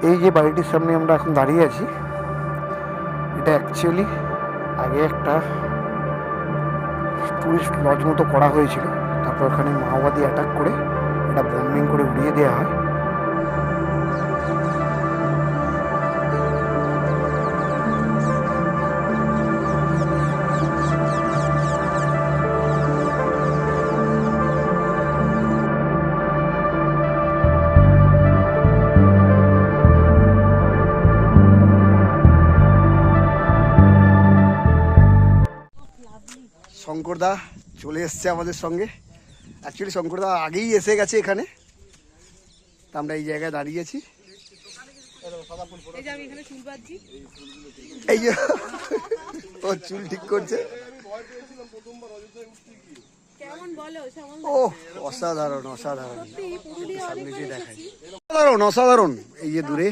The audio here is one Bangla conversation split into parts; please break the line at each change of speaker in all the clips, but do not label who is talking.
এই যে বাড়িটির সামনে আমরা এখন দাঁড়িয়ে আছি, এটা অ্যাকচুয়ালি আগে একটা টুরিস্ট লজ মতো করা হয়েছিল। তারপর ওখানে মাওবাদী অ্যাটাক করে এটা বম্বিং করে উড়িয়ে দেওয়া হয়। শঙ্করদা চলে এসছে আমাদের সঙ্গে। অ্যাকচুয়ালি শঙ্করদা আগেই এসে গেছে এখানে, তা আমরা এই জায়গায় দাঁড়িয়েছি। এই যে ও চুল ঠিক করছে। ও অসাধারণ অসাধারণ, সামনে যে দেখায় অসাধারণ অসাধারণ। এই যে দূরে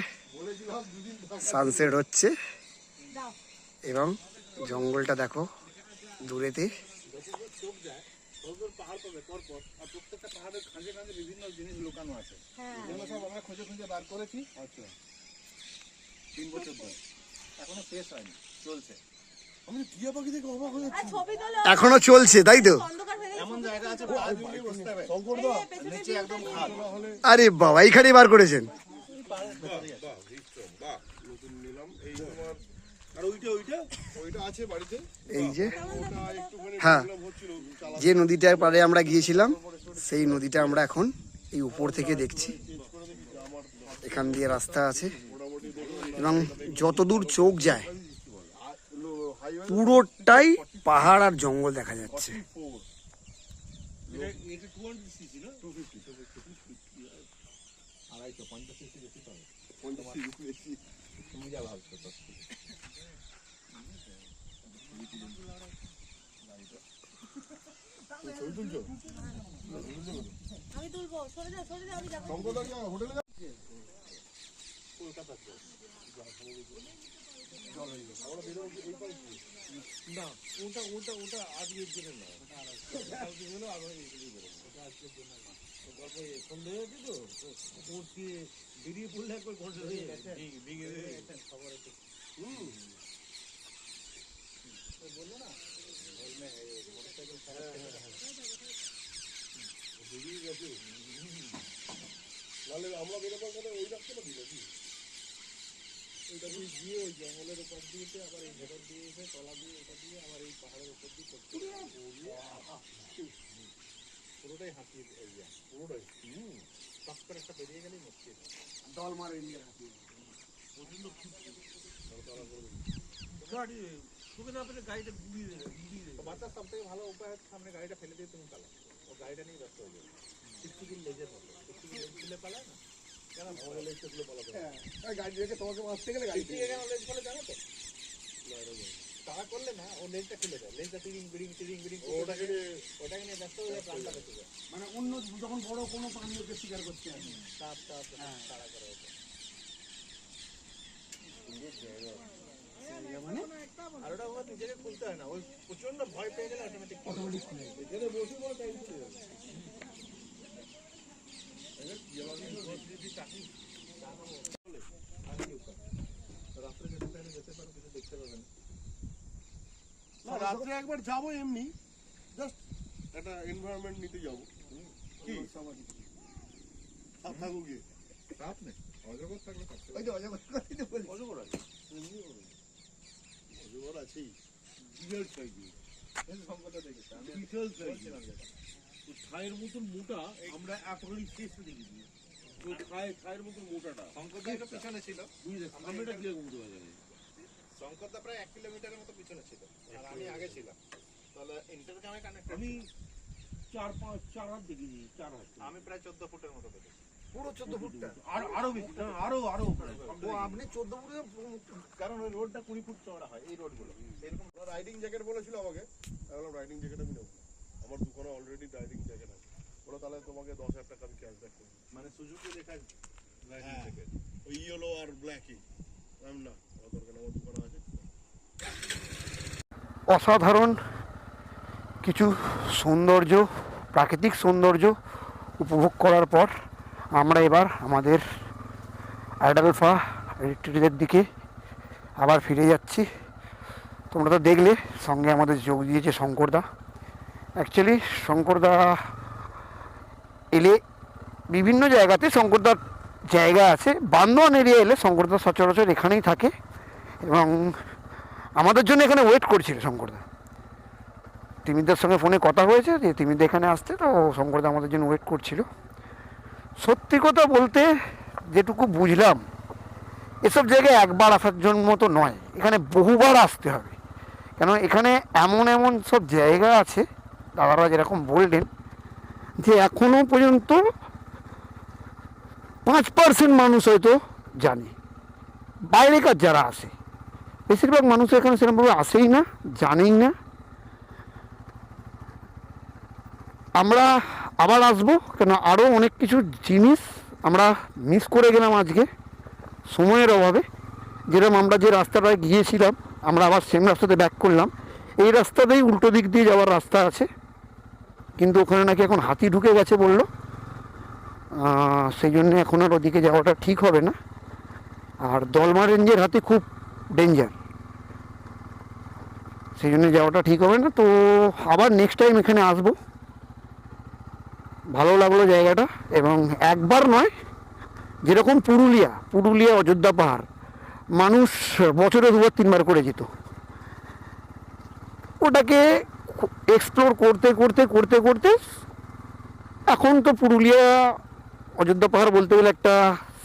সানসেট হচ্ছে এবং জঙ্গলটা দেখো দূরেতে। এখনো চলছে তাই তো? আরে বাবা, এইখানে বার করেছেন। এই যে হ্যাঁ, যে নদীটার পাড়ে আমরা গিয়েছিলাম সেই নদীটা আমরা এখন এই উপর থেকে দেখছি। এখান দিয়ে রাস্তা আছে এবং যতদূর চোখ যায় পুরোটাই পাহাড় আর জঙ্গল দেখা যাচ্ছে। আমি তুলবো, সরে যা সরে যা, আমি যাব। শঙ্করদা কি হোটেলে যাচ্ছে? কলকাতাতে। আমরা বেরো এই পারে না, ওটা ওটা ওটা আজকের জন্য না, কালকে হলো আবার এইগুলো বেরো, ওটা আজকের জন্য না। গল্প সন্দেহ হচ্ছে তো ওকে বেরিয়ে পড়লে একবার ঘন্টা হয়ে গেছে, ভেঙে খবর আছে। বললো না মোটরসাইকেল খারাপ বেরিয়ে গেছে, নাহলে আমরা বেরোবার পরে ওই রাস্তাটা দিয়েছি, ওইটা দিয়ে গিয়ে ওই জঙ্গলের উপর দিয়েছে, আবার এই ভেতর দিয়ে এসে তলা দিয়ে ওটা দিয়ে আবার এই পাহাড়ের উপর দিয়ে পুরোটাই হাতির এরিয়া, পুরোটাই টপ করে একটা বেরিয়ে গেলেই মুশকিল, দল মার এরিয়া হাতির প্রচন্ড গাড়ি তোকে না পেলে গাড়িটা ঘুরিয়ে দেবে। বাচ্চার সব থেকে ভালো উপায় সামনে গাড়িটা ফেলে দিয়ে তুমি পালাও, ও গাড়িটা নিয়ে ব্যস্ত হয়ে যাবে। টিকটিকির লেজের মতো টিকটিকির লেজ খুলে পালায় না, কেন ভালো লেজটা খুলে পালাবে। হ্যাঁ গাড়ি রেখে তোমাকে মারতে গেলে গাড়ি থেকে কেন লেজ খুলে জানো তো, তাড়া করলে না ও লেজটা খুলে যায়, লেজটা টিরিং বিড়িং ওটাকে নিয়ে ব্যস্ত হয়ে যায়, প্রাণটা বেঁচে যায়। মানে অন্য যখন বড় কোনো প্রাণীকে শিকার করতে আসে তার তাড়া করে ওঠে। মানে আর ওটা ওর নিজেকে খুলতে হয় না, ওই প্রচন্ড ভয় পেয়ে গেলে অটোমেটিক খুলে যাবে। এখানে বসে বড় টাইম চলে যাবে। রাত্রে একবার যাবো এমনি, জাস্ট একটা এনভায়রনমেন্ট নিতে যাবো। কি থাকো গিয়ে রাত নেই, অজগর থাকলে ওই যে অজগর অজগর আছে, অজগর আছেই, বিশাল সাইজ সংখ্যাটা দেখেছি আমি, বিশাল সাইজ ছায়ের মতন মোটা। আমরা এতখানি শেষ দেখেছি ছায়ের মতন মোটাটা। শঙ্করদা পিছনে ছিল, আমরা গিয়ে ঘুমতে পারি। শঙ্করদা প্রায় 1 কিলোমিটারের মতো পিছনে ছিল আর আমি আগে ছিলাম। তাহলে ইন্টারগ্রামে কানেক্ট আমি 4 হাত দেখেছি, 4 হাত। আমি প্রায় 14 ফুটের মতো দেখেছি। পুরো 14 ফুটটা আরো বেশি, আরো ও আপনি 14 ফুটের, কারণ ওই রোডটা 20 ফুট চওড়া হয় এই রোডগুলো। এরকম রাইডিং জ্যাকেট বলেছিল আমাকে, আমি বললাম রাইডিং জ্যাকেট আমি নেব না, আমার দোকানে অলরেডি রাইডিং জ্যাকেট আছে। ওরা তাহলে তোমাকে 10,000 টাকা আমি ক্যাশব্যাক করব, মানে সুজুকি লেখা রাইডিং জ্যাকেট, ওই ইয়েলো আর ব্ল্যাকই। আমি না, আমার দরকার আমার দোকানে আছে। অসাধারণ কিছু সৌন্দর্য, প্রাকৃতিক সৌন্দর্য উপভোগ করার পর আমরা এবার আমাদের
আইডালফা রিট্রিটের দিকে আবার ফিরে যাচ্ছি। তোমরা তো দেখলে সঙ্গে আমাদের যোগ দিয়েছে শঙ্করদা। অ্যাকচুয়ালি শঙ্করদা এলে বিভিন্ন জায়গাতে শঙ্করদার জায়গা আছে, বান্দোয়ান এরিয়া এলে শঙ্করদা সচরাচর এখানেই থাকে এবং আমাদের জন্য এখানে ওয়েট করছিল শঙ্করদা। তিমিরদার সঙ্গে ফোনে কথা হয়েছে যে তিমিরদা এখানে আসতে, তো শঙ্করদা আমাদের জন্য ওয়েট করছিল। সত্যি কথা বলতে যেটুকু বুঝলাম, এসব জায়গায় একবার আসার জন্য তো নয়, এখানে বহুবার আসতে হবে। কেন এখানে এমন এমন সব জায়গা আছে, দাদারা যেরকম বললেন, যে এখনও পর্যন্ত 5% মানুষ হয়তো জানে, বাইরেকার যারা আসে। বেশিরভাগ মানুষ এখানে সেরকমভাবে আসেই না, জানেই না। আমরা আবার আসবো, কেন আরও অনেক কিছু জিনিস আমরা মিস করে গেলাম আজকে সময়ের অভাবে। যেরকম আমরা যে রাস্তাটায় গিয়েছিলাম, আমরা আবার সেম রাস্তাতে ব্যাক করলাম। এই রাস্তাতেই উল্টো দিক দিয়ে যাওয়ার রাস্তা আছে, কিন্তু ওখানে নাকি এখন হাতি ঢুকে গেছে বললো, সেই জন্য এখন আর ওদিকে যাওয়াটা ঠিক হবে না। আর দলমা রেঞ্জের হাতি খুব ডেঞ্জার, সেই জন্য যাওয়াটা ঠিক হবে না। তো আবার নেক্সট টাইম এখানে আসবো। ভালো লাগলো জায়গাটা, এবং একবার নয়, যেরকম পুরুলিয়া অযোধ্যা পাহাড় মানুষ বছরে 2-3 বার করে যেত, ওটাকে এক্সপ্লোর করতে করতে করতে করতে এখন তো পুরুলিয়া অযোধ্যা পাহাড় বলতে গেলে একটা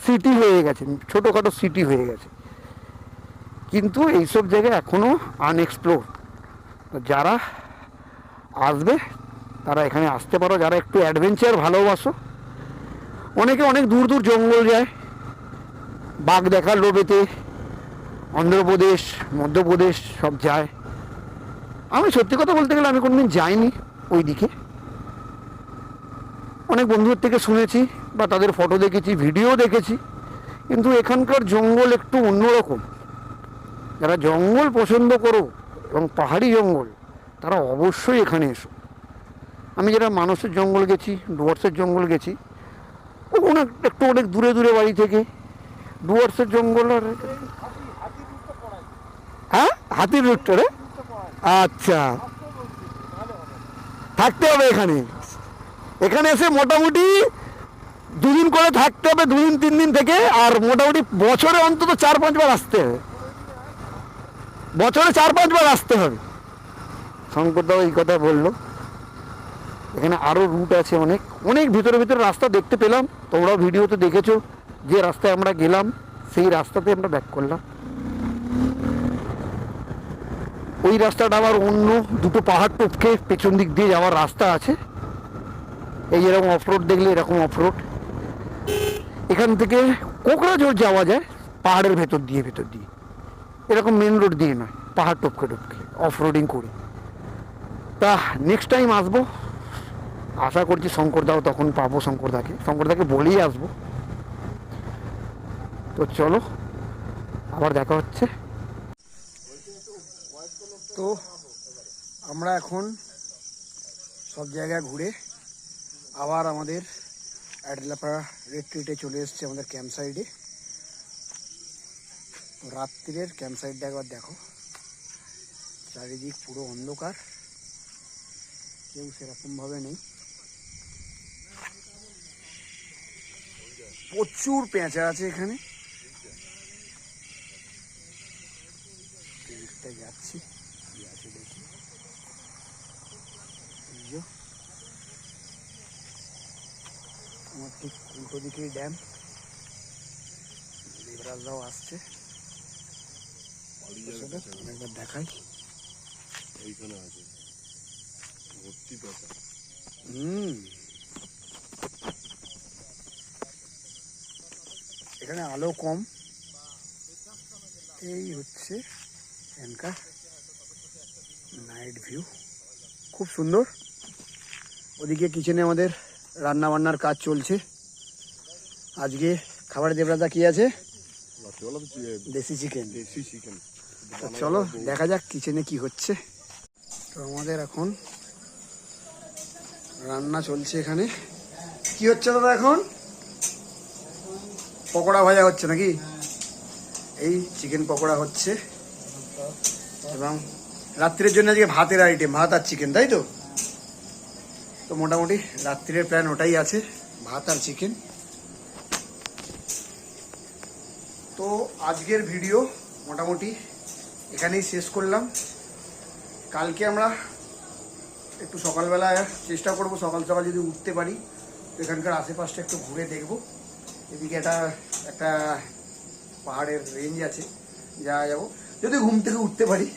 সিটি হয়ে গেছে, ছোটোখাটো সিটি হয়ে গেছে। কিন্তু এইসব জায়গায় এখনও আনএক্সপ্লোর। যারা আসবে তারা এখানে আসতে পারো, যারা একটু অ্যাডভেঞ্চার ভালোবাসো। অনেকে অনেক দূর দূর জঙ্গল যায় বাঘ দেখার লোভেতে, অন্ধ্রপ্রদেশ, মধ্যপ্রদেশ সব যায়। আমি সত্যি কথা বলতে গেলে আমি কোনোদিন যাইনি ওই দিকে। অনেক বন্ধুদের থেকে শুনেছি বা তাদের ফটো দেখেছি, ভিডিও দেখেছি, কিন্তু এখানকার জঙ্গল একটু অন্যরকম। যারা জঙ্গল পছন্দ করো এবং পাহাড়ি জঙ্গল, তারা অবশ্যই এখানে এসো। আমি যারা মানসের জঙ্গল গেছি, ডুয়ার্সের জঙ্গল গেছি, অনেক দূরে দূরে বাড়ি থেকে। ডুয়ার্সের জঙ্গল আর হ্যাঁ, হাতির রুটটা রে, আচ্ছা থাকতে হবে এখানে। এখানে এসে মোটামুটি 2 দিন করে থাকতে হবে, 2-3 দিন থেকে। আর মোটামুটি বছরে অন্তত 4-5 বার আসতে হবে, বছরে 4-5 বার আসতে হবে। শঙ্করদাও এই কথা বললো। এখানে আরও রুট আছে, অনেক অনেক ভিতরে ভিতরে রাস্তা দেখতে পেলাম। তোমরাও ভিডিওতে দেখেছো যে রাস্তায় আমরা গেলাম, সেই রাস্তাতে আমরা ব্যাক করলাম। ওই রাস্তাটা আবার অন্য দুটো পাহাড় টপকে পেছন দিক দিয়ে যাওয়ার রাস্তা আছে। এই যেরকম অফরোড দেখলে এরকম অফরোড। এখান থেকে কোকড়াঝোড় যাওয়া যায় পাহাড়ের ভেতর দিয়ে এরকম মেন রোড দিয়ে নয়, পাহাড় টপকে টপকে অফরোডিং করে। তা নেক্সট টাইম আসবো, আশা করছি শঙ্করদাও তখন পাবো। শঙ্করদাকে বলেই আসবো। তো চলো, আবার দেখা হচ্ছে। তো আমরা এখন সব জায়গায় ঘুরে আবার আমাদের আইডালফা রিট্রিটে চলে এসেছে, আমাদের ক্যাম্প সাইডে। রাত্রিরের ক্যাম্প সাইডটা একবার দেখো, চারিদিক পুরো অন্ধকার, কেউ সেরকমভাবে নেই। প্রচুর পেঁচা আছে এখানে। যাচ্ছি কি আছে দেখি। আমার ঠিক উল্টো দিকেই ড্যাম, দেবরাজরাও আসছে। একবার দেখাই,
এইখানে আছে ভর্তি পেঁচা।
এখানে আলো কম, এই হচ্ছে এখানকার নাইট ভিউ, খুব সুন্দর। ওদিকে কিচেনে আমাদের রান্না বান্নার কাজ চলছে। আজকে খাবারে দেবরাজা কি আছে? দেশি চিকেন। চলো দেখা যাক কিচেনে কি হচ্ছে। তো আমাদের এখন রান্না চলছে এখানে। কি হচ্ছে দাদা এখন? পকোড়া ভাজা হচ্ছে নাকি? এই চিকেন পকোড়া হচ্ছে এবং রাত্রের জন্য আজকে ভাতের আইটেম, ভাত আর চিকেন, তাই তো? তো মোটামুটি রাত্রের প্ল্যান ওটাই আছে, ভাত আর চিকেন। তো আজকের ভিডিও মোটামুটি এখানেই শেষ করলাম। কালকে আমরা একটু সকালবেলা চেষ্টা করব, সকাল সকাল যদি উঠতে পারি তো এখানকার আশেপাশটা একটু ঘুরে দেখব। এদিকে একটা পাহাড়ের রেঞ্জ আছে, যা যাবো যদি ঘুম থেকে উঠতে পারি,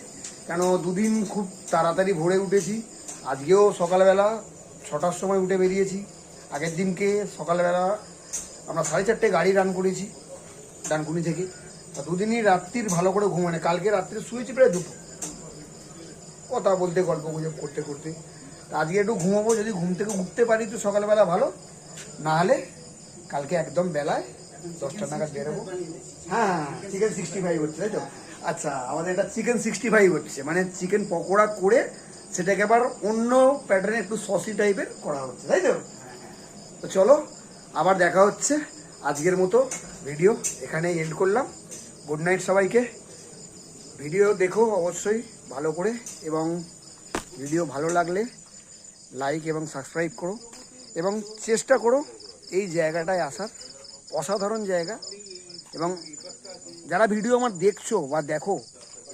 কেন দুদিন খুব তাড়াতাড়ি ভোরে উঠেছি। আজকেও সকালবেলা 6টার সময় উঠে বেরিয়েছি। আগের দিনকে সকালবেলা আমরা 4:30 গাড়ি রান করেছি ডানকুনি থেকে। দুদিনই রাত্রির ভালো করে ঘুমানে, কালকে রাত্রে শুয়েছি প্রায় 2টো, কথা বলতে গল্প গুজব করতে করতে। আজকে একটু ঘুমাবো, যদি ঘুম থেকে উঠতে পারি তো সকালবেলা ভালো, না হলে কালকে একদম বেলায় 10টা নাগাদ বেরোবো। হ্যাঁ, চিকেন 65 হচ্ছে, তাই তো? আচ্ছা, আমাদের এটা চিকেন 65 হচ্ছে, মানে চিকেন পকোড়া করে সেটাকে আবার অন্য প্যাটার্নে একটু সসি টাইপের করা হচ্ছে, তাই তো? তো চলো, আবার দেখা হচ্ছে। আজকের মতো ভিডিও এখানেই এন্ড করলাম। গুড নাইট সবাইকে। ভিডিও দেখো অবশ্যই ভালো করে, এবং ভিডিও ভালো লাগলে লাইক এবং সাবস্ক্রাইব করো, এবং চেষ্টা করো এই জায়গাটায় আসার। অসাধারণ জায়গা, এবং যারা ভিডিও আমার দেখছো বা দেখো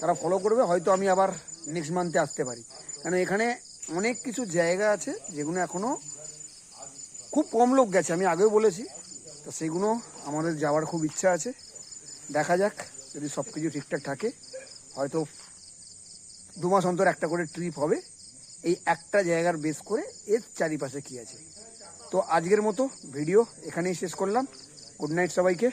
তারা ফলো করবে, হয়তো আমি আবার নেক্সট মান্থে আসতে পারি। কারণ এখানে অনেক কিছু জায়গা আছে যেগুলো এখনও খুব কম লোক গেছে, আমি আগেও বলেছি। তো সেগুলো আমাদের যাওয়ার খুব ইচ্ছা আছে। দেখা যাক, যদি সব কিছু ঠিকঠাক থাকে হয়তো 2 মাস অন্তর একটা করে ট্রিপ হবে এই একটা জায়গার বেস করে, এর চারিপাশে কী আছে। তো আজকের মতো ভিডিও এখানেই শেষ করলাম। গুড নাইট সবাইকে।